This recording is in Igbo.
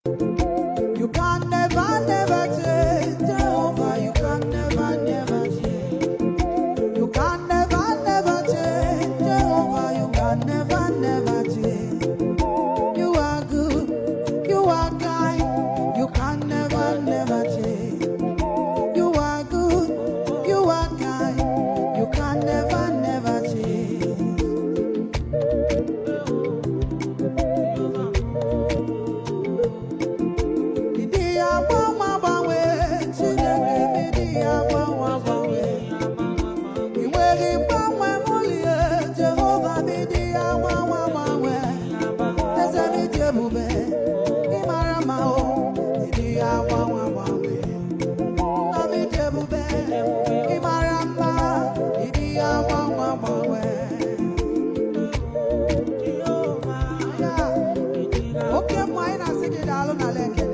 You can never, never change, Jehovah. You can never, never change. You can never, never change, Jehovah. You can never, never change. You are good, you are kind. You can never, never change. You are good, you are kind. You can never, never change. Okay, why not sing it all on a leg?